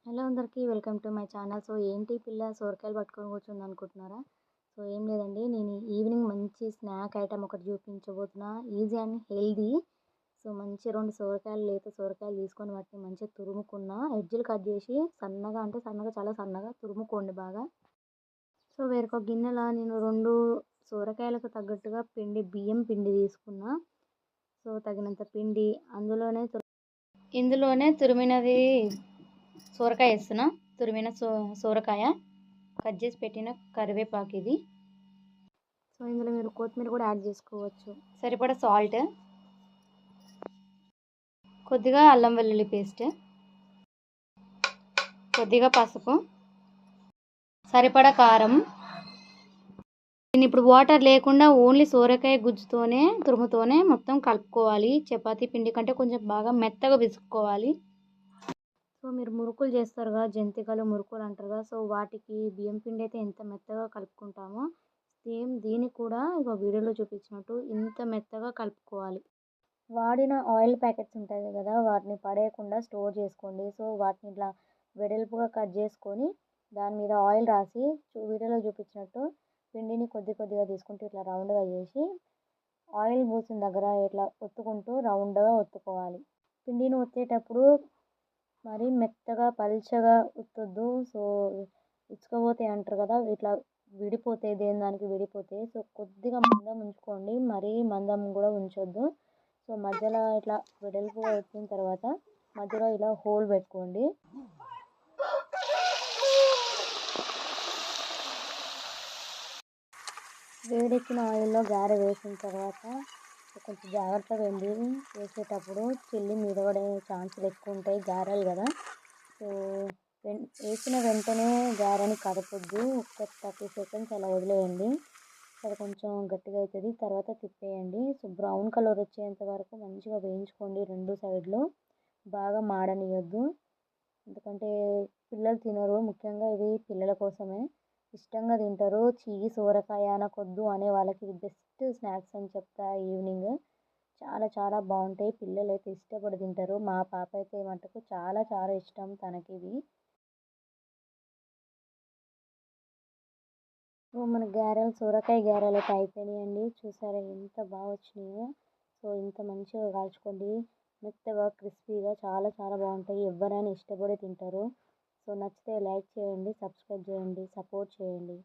Hello అందరికీ welcome to my channel. So ఏంటి పిల్ల సొరకాయలు పట్టుకొని కూర్చుంది అనుకుంటున్నారా? సో ఏం లేదండి, నేను ఈవినింగ్ మంచి స్నాక్ ఐటమ్ ఒకటి చూపించబోతున్నా. Easy and healthy. సో మంచి 2 సొరకాయలు, లేత సొరకాయలు తీసుకొని వాటిని మంచిగా తురుముకున్న, ఎడ్జులు కట్ చేసి సన్నగా, అంటే సన్నగా, చాలా సన్నగా తురుముకోండి బాగా. సో వేరొక గిన్నెలో నేను 2 సొరకాయలకు తగ్గట్టుగా బియ్యం పిండి తీసుకున్నా. సో తగినంత పిండి ఇందులోనే తురిమినది సొరకాయ వేస్తున్నా. తురిమిన సొరకాయ, కట్ చేసి పెట్టిన కరివేపాకు ఇది. సో ఇందులో మీరు కొత్తిమీర కూడా యాడ్ చేసుకోవచ్చు. సరిపడా సాల్ట్, కొద్దిగా అల్లం వెల్లుల్లి పేస్ట్, కొద్దిగా పసుపు, సరిపడా కారం. దీన్ని ఇప్పుడు వాటర్ లేకుండా ఓన్లీ సొరకాయ గుజ్జుతోనే, తురుముతోనే మొత్తం కలుపుకోవాలి. చపాతీ పిండి కంటే కొంచెం బాగా మెత్తగా పిసుక్కోవాలి. సో మీరు మురుకులు చేస్తారు కదా, జంతికలు, మురుకులు అంటారు కదా. సో వాటికి బియ్యం పిండి అయితే ఎంత మెత్తగా కలుపుకుంటామో, సేమ్ దీన్ని కూడా ఇక వీడియోలో చూపించినట్టు ఇంత మెత్తగా కలుపుకోవాలి. వాడిన ఆయిల్ ప్యాకెట్స్ ఉంటాయి కదా, వాటిని పడేయకుండా స్టోర్ చేసుకోండి. సో వాటిని ఇట్లా వెడల్పుగా కట్ చేసుకొని దాని మీద ఆయిల్ రాసి వీడియోలో చూపించినట్టు పిండిని కొద్దిగా తీసుకుంటూ ఇట్లా రౌండ్గా చేసి ఆయిల్ పోసిన దగ్గర ఇట్లా ఒత్తుకుంటూ రౌండ్గా ఒత్తుకోవాలి. పిండిని ఒత్తేటప్పుడు మరీ మెత్తగా పల్చగా ఒత్తొద్దు. సో ఇచ్చుకపోతాయి అంటారు కదా, ఇట్లా విడిపోతాయి, దేని దానికి విడిపోతాయి. సో కొద్దిగా మందం ఉంచుకోండి, మరీ మందం కూడా ఉంచొద్దు. సో మధ్యలో ఇట్లా వెడల్పుగా వచ్చిన తర్వాత మధ్యలో ఇలా హోల్ పెట్టుకోండి. వేడెక్కిన ఆయిల్లో గారె వేసిన తర్వాత కొంచెం జాగ్రత్తగా వేయండి. వేసేటప్పుడు చిల్లి మీద పడే ఛాన్సులు ఎక్కువ ఉంటాయి, గారెలు కదా. సో వేసిన వెంటనే గారెని కదపొద్దు, ఒక 30 సెకండ్స్ అలా వదిలేయండి. అది కొంచెం గట్టిగా అవుతుంది, తర్వాత తిప్పేయండి. సో బ్రౌన్ కలర్ వచ్చేంత వరకు మంచిగా వేయించుకోండి 2 సైడ్లు. బాగా మాడనియొద్దు, ఎందుకంటే పిల్లలు తినరు. ముఖ్యంగా ఇది పిల్లల కోసమే, ఇష్టంగా తింటారు. సొరకాయ అనకొద్దు అనే వాళ్ళకి ఇది బెస్ట్ స్నాక్స్ అని చెప్తా. ఈవినింగ్ చాలా చాలా బాగుంటాయి, పిల్లలు అయితే ఇష్టపడి తింటారు. మా పాప అయితే మటుకు చాలా చాలా ఇష్టం తనకి ఇవి. మన గారెలు, సొరకాయ గారెలు అయితే అయిపోయినాయండి. చూసారా ఎంత బాగా వచ్చినాయో. సో ఇంత మంచిగా కాల్చుకోండి, మెత్తగా క్రిస్పీగా చాలా చాలా బాగుంటాయి. ఎవరైనా ఇష్టపడి తింటారు. సో నచ్చితే లైక్ చేయండి, సబ్స్క్రైబ్ చేయండి, సపోర్ట్ చేయండి.